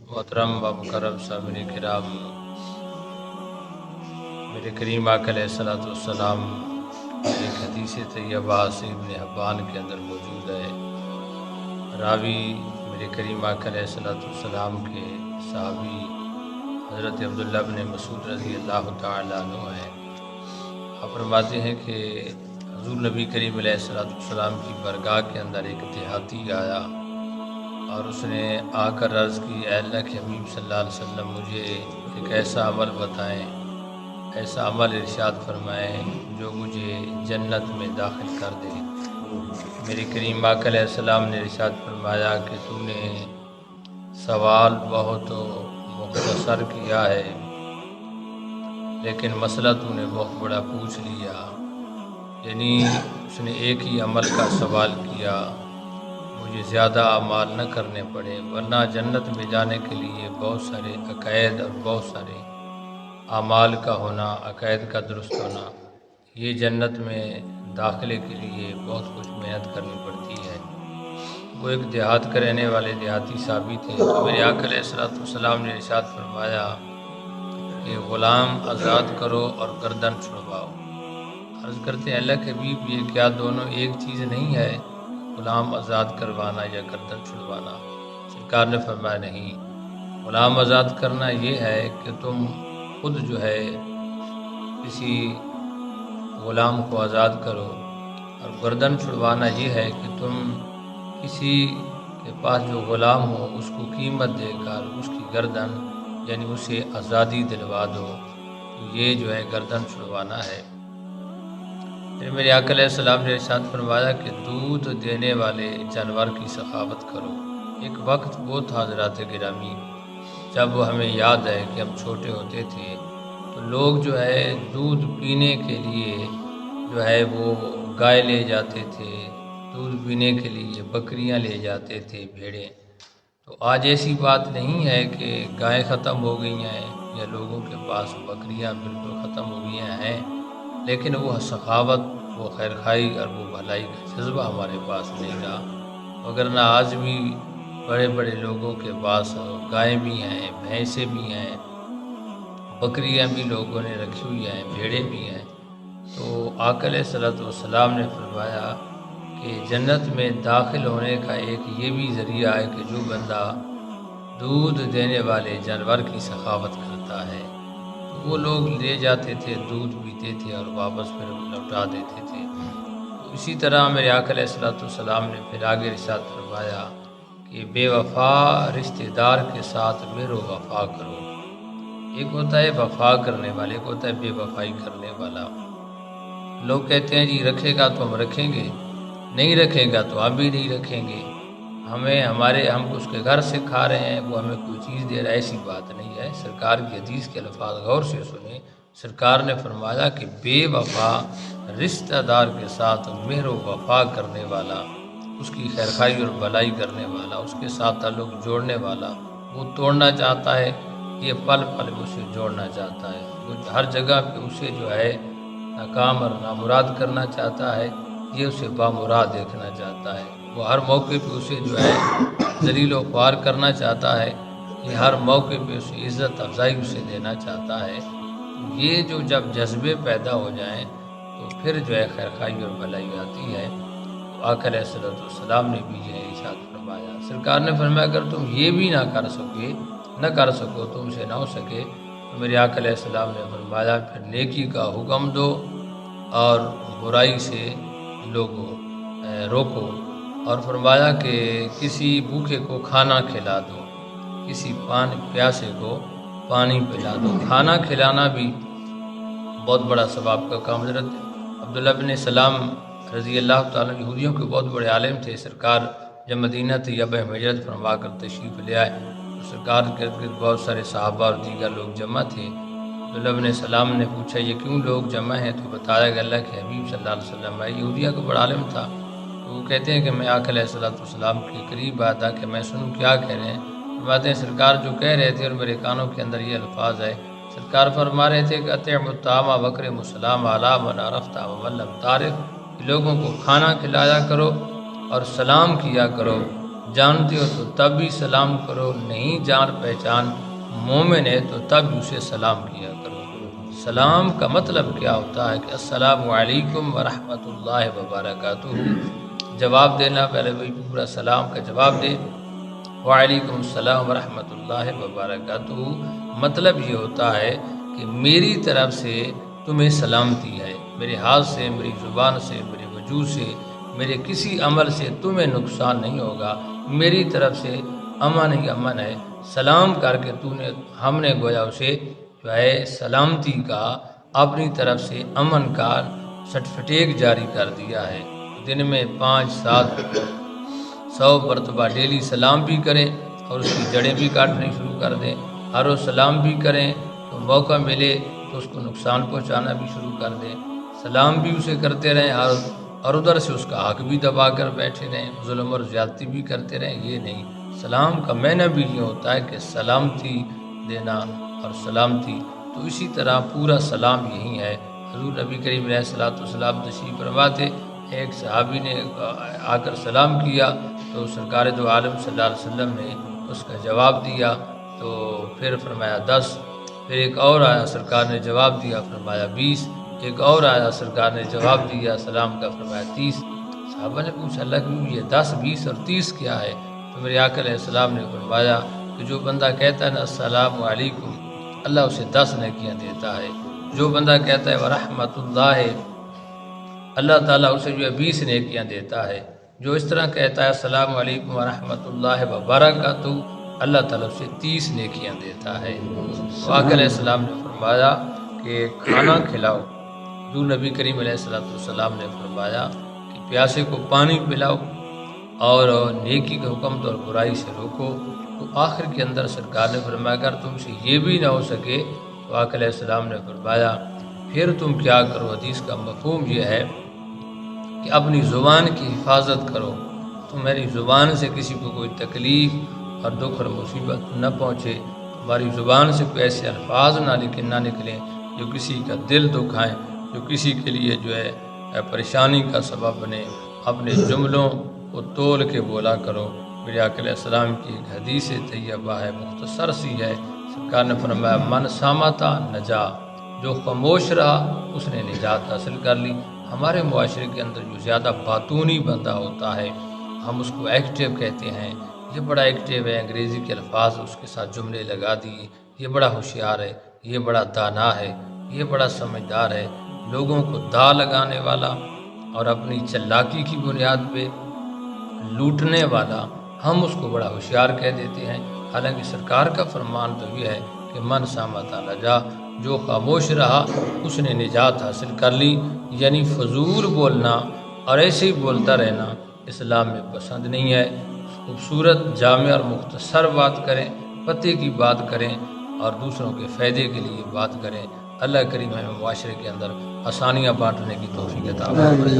محترم و مکرم سامعین کرام، میرے کریم آقا علیہ الصلوۃ والسلام ایک حدیث طیبہ سے ابن حبان کے اندر موجود ہے۔ راوی میرے کریم آقا علیہ الصلوۃ والسلام کے صحابی حضرت عبداللہ بن مسعود رضی اللہ تعالی عنہ ہیں۔ آپ فرماتے ہیں کہ حضور نبی کریم علیہ الصلوۃ والسلام کی بارگاہ کے اندر ایک دیہاتی آیا اور اس نے آ کر عرض کی، اے اللہ کے حبیب صلی اللہ علیہ وسلم، مجھے ایک ایسا عمل بتائیں، ایسا عمل ارشاد فرمائیں جو مجھے جنت میں داخل کر دے۔ میرے کریم آقا علیہ السلام نے ارشاد فرمایا کہ تو نے سوال بہت مختصر کیا ہے، لیکن مسئلہ تو نے بہت بڑا پوچھ لیا۔ یعنی اس نے ایک ہی عمل کا سوال کیا، مجھے زیادہ اعمال نہ کرنے پڑے، ورنہ جنت میں جانے کے لیے بہت سارے عقائد اور بہت سارے اعمال کا ہونا، عقائد کا درست ہونا، یہ جنت میں داخلے کے لیے بہت کچھ محنت کرنی پڑتی ہے۔ وہ ایک دیہات کا رہنے والے دیہاتی صحابی تھے، تو میرے آقا علیہ الصلوۃ والسلام نے ارشاد فرمایا کہ غلام آزاد کرو اور گردن چھڑواؤ۔ عرض کرتے ہیں، اللہ کے حبیب، یہ کیا دونوں ایک چیز نہیں ہے، غلام آزاد کروانا یا گردن چھڑوانا؟ سرکار نے فرمایا نہیں، غلام آزاد کرنا یہ ہے کہ تم خود جو ہے کسی غلام کو آزاد کرو، اور گردن چھڑوانا یہ ہے کہ تم کسی کے پاس جو غلام ہو اس کو قیمت دے کر اس کی گردن یعنی اسے آزادی دلوا دو، تو یہ جو ہے گردن چھڑوانا ہے۔ پھر میرے آقا علیہ السلام نے ارشاد فرمایا کہ دودھ دینے والے جانور کی سخاوت کرو۔ ایک وقت وہ تھا حضرات گرامی، جب ہمیں یاد ہے کہ ہم چھوٹے ہوتے تھے تو لوگ جو ہے دودھ پینے کے لیے جو ہے وہ گائے لے جاتے تھے، دودھ پینے کے لیے بکریاں لے جاتے تھے، بھیڑیں۔ تو آج ایسی بات نہیں ہے کہ گائے ختم ہو گئی ہیں یا لوگوں کے پاس بکریاں بالکل ختم ہو گئی ہیں، لیکن وہ سخاوت، وہ خیرخواہی اور وہ بھلائی کا جذبہ ہمارے پاس نہیں رہا، وگرنہ آج بھی بڑے بڑے لوگوں کے پاس گائیں بھی ہیں، بھینسیں بھی ہیں، بکریاں بھی لوگوں نے رکھی ہوئی ہیں، بھیڑیں بھی ہیں۔ تو آقا علیہ الصلوۃ والسلام نے فرمایا کہ جنت میں داخل ہونے کا ایک یہ بھی ذریعہ ہے کہ جو بندہ دودھ دینے والے جانور کی سخاوت کرتا ہے، تو وہ لوگ لے جاتے تھے، دودھ پیتے تھے اور واپس پھر لوٹا دیتے تھے۔ تو اسی طرح میرے آقا علیہ الصلوۃ والسلام نے پھر آگے ارشاد فرمایا کہ بے وفا رشتہ دار کے ساتھ مہر و وفا کرو۔ ایک ہوتا ہے وفا کرنے والے، ایک ہوتا ہے بے وفائی کرنے والا۔ لوگ کہتے ہیں جی رکھے گا تو ہم رکھیں گے، نہیں رکھے گا تو ہم بھی نہیں رکھیں گے، ہم اس کے گھر سے کھا رہے ہیں، وہ ہمیں کوئی چیز دے رہا ہے، ایسی بات نہیں ہے۔ سرکار کی حدیث کے الفاظ غور سے سنیں۔ سرکار نے فرمایا کہ بے وفا رشتہ دار کے ساتھ مہر و وفا کرنے والا، اس کی خیرخواہی اور بھلائی کرنے والا، اس کے ساتھ تعلق جوڑنے والا، وہ توڑنا چاہتا ہے، یہ پل پل اسے جوڑنا چاہتا ہے، وہ ہر جگہ پہ اسے جو ہے ناکام اور نامراد کرنا چاہتا ہے، یہ اسے بامراد دیکھنا چاہتا ہے، وہ ہر موقع پہ اسے جو ہے ذلیل و خوار کرنا چاہتا ہے، یہ ہر موقع پہ اسے عزت افزائی اسے دینا چاہتا ہے۔ یہ جو جب جذبے پیدا ہو جائیں تو پھر جو ہے خیرخواہی اور بھلائی آتی ہے۔ تو آقا علیہ الصلوۃ والسلام نے بھی یہ ارشاد فرمایا۔ سرکار نے فرمایا اگر تم یہ بھی نہ کر سکو، تم سے نہ ہو سکے، تو میرے آقا علیہ السلام نے فرمایا پھر نیکی کا حکم دو اور برائی سے روکو، اور فرمایا کہ کسی بھوکے کو کھانا کھلا دو، کسی پیاسے کو پانی پلا دو۔ کھانا کھلانا بھی بہت بڑا ثواب کا کام۔ حضرت عبداللہ بن سلام رضی اللہ تعالیٰ یہودیوں کے بہت بڑے عالم تھے۔ سرکار جب مدینہ طیبہ میں ہجرت فرما کر تشریف لے آئے تو سرکار کے ارد گرد بہت سارے صحابہ اور دیگر لوگ جمع تھے۔ عبداللہ بن سلام نے پوچھا یہ کیوں لوگ جمع ہیں؟ تو بتایا کہ اللہ کے حبیب صلی اللہ علیہ وسلم ہے، یہودیہ کا بڑا عالم تھا۔ تو وہ کہتے ہیں کہ میں آقا علیہ الصلوۃ والسلام کے قریب آیا تھا کہ میں سنوں کیا کہہ رہے ہیں۔ فرماتے ہیں سرکار جو کہہ رہے تھے اور میرے کانوں کے اندر یہ الفاظ ہے، سرکار فرما رہے تھے کہ اطعم الطعام واکرم السلام علی من عرفت ومن لم تعرف، لوگوں کو کھانا کھلایا کرو اور سلام کیا کرو جانتے ہو تو تب بھی سلام کرو، نہیں جان پہچان مومن ہے تو تب بھی اسے سلام کیا کرو۔ سلام کا مطلب کیا ہوتا ہے کہ السلام علیکم ورحمۃ اللہ وبرکاتہ، جواب دینا، پہلے وہی پورا سلام کا جواب دے، وعلیکم السلام ورحمۃ اللہ وبرکاتہ، مطلب یہ ہوتا ہے کہ میری طرف سے تمہیں سلامتی ہے، میرے ہاتھ سے، میری زبان سے، میرے وجود سے، میرے کسی عمل سے تمہیں نقصان نہیں ہوگا، میری طرف سے امن ہی امن ہے۔ سلام کر کے ہم نے گویا اسے جو ہے سلامتی کا، اپنی طرف سے امن کا سرٹیفکیٹ جاری کر دیا ہے۔ دن میں 5-7-100 مرتبہ ڈیلی سلام بھی کریں اور اس کی جڑیں بھی کاٹنی شروع کر دیں۔ ہر روز سلام بھی کریں تو موقع ملے تو اس کو نقصان پہنچانا بھی شروع کر دیں، سلام بھی اسے کرتے رہیں اور ادھر سے اس کا حق بھی دبا کر بیٹھے رہیں، ظلم اور زیادتی بھی کرتے رہیں، یہ نہیں۔ سلام کا معنی بھی یہ ہوتا ہے کہ سلامتی دینا اور سلامتی، تو اسی طرح پورا سلام یہی ہے۔ حضور نبی کریم علیہ السلام تشریف فرما تھے، ایک صحابی نے آ کر سلام کیا تو سرکار دو عالم صلی اللہ علیہ وسلم نے اس کا جواب دیا، تو پھر فرمایا 10، پھر ایک اور آیا، سرکار نے جواب دیا، فرمایا 20، ایک اور آیا، سرکار نے جواب دیا سلام کا، فرمایا 30۔ صحابہ نے پوچھا اللہ کہ یہ 10، 20 اور 30 کیا ہے؟ تو میرے آقا علیہ السلام نے فرمایا کہ جو بندہ کہتا ہے نا السلام علیکم، اللہ اسے 10 نیکیاں دیتا ہے، جو بندہ کہتا ہے ورحمۃ اللہ، اللہ تعالیٰ اسے جو ہے 20 نیکیاں دیتا ہے، جو اس طرح کہتا ہے السلام علیکم ورحمۃ اللہ وبرکاتہ، اللہ تعالیٰ اسے 30 نیکیاں دیتا ہے۔ آقا علیہ السلام نے فرمایا کہ کھانا کھلاؤ، جو نبی کریم علیہ السلام نے فرمایا کہ پیاسے کو پانی پلاؤ اور نیکی کا حکم دو اور برائی سے روکو، تو آخر کے اندر سرکار نے فرمایا اگر تم سے یہ بھی نہ ہو سکے تو آقا علیہ السلام نے فرمایا پھر تم کیا کرو۔ حدیث کا مفہوم یہ ہے کہ اپنی زبان کی حفاظت کرو، تو میری زبان سے کسی کو کوئی تکلیف اور دکھ اور مصیبت نہ پہنچے، ہماری زبان سے کوئی ایسے الفاظ نہ نکلیں جو کسی کا دل دکھائیں، جو کسی کے لیے جو ہے پریشانی کا سبب بنے۔ اپنے جملوں کو تول کے بولا کرو۔ میرے آقا علیہ السلام کی ایک حدیث طیبہ ہے، مختصر سی ہے، سرکار نے فرمایا من سامتا نجا، جو خاموش رہا اس نے نجات حاصل کر لی۔ ہمارے معاشرے کے اندر جو زیادہ باتونی بندہ ہوتا ہے، ہم اس کو ایکٹیو کہتے ہیں، یہ بڑا ایکٹیو ہے، انگریزی کے الفاظ اس کے ساتھ جملے لگا دیے، یہ بڑا ہوشیار ہے، یہ بڑا دانا ہے، یہ بڑا سمجھدار ہے، لوگوں کو دا لگانے والا اور اپنی چلاکی کی بنیاد پہ لوٹنے والا، ہم اس کو بڑا ہوشیار کہہ دیتے ہیں۔ حالانکہ سرکار کا فرمان تو یہ ہے کہ من سامت نجا، جو خاموش رہا اس نے نجات حاصل کر لی۔ یعنی فضول بولنا اور ایسے ہی بولتا رہنا اسلام میں پسند نہیں ہے۔ خوبصورت جامع اور مختصر بات کریں، پتے کی بات کریں اور دوسروں کے فائدے کے لیے بات کریں۔ اللہ کریم ہمیں معاشرے کے اندر آسانیاں بانٹنے کی توفیق عطا فرمائے۔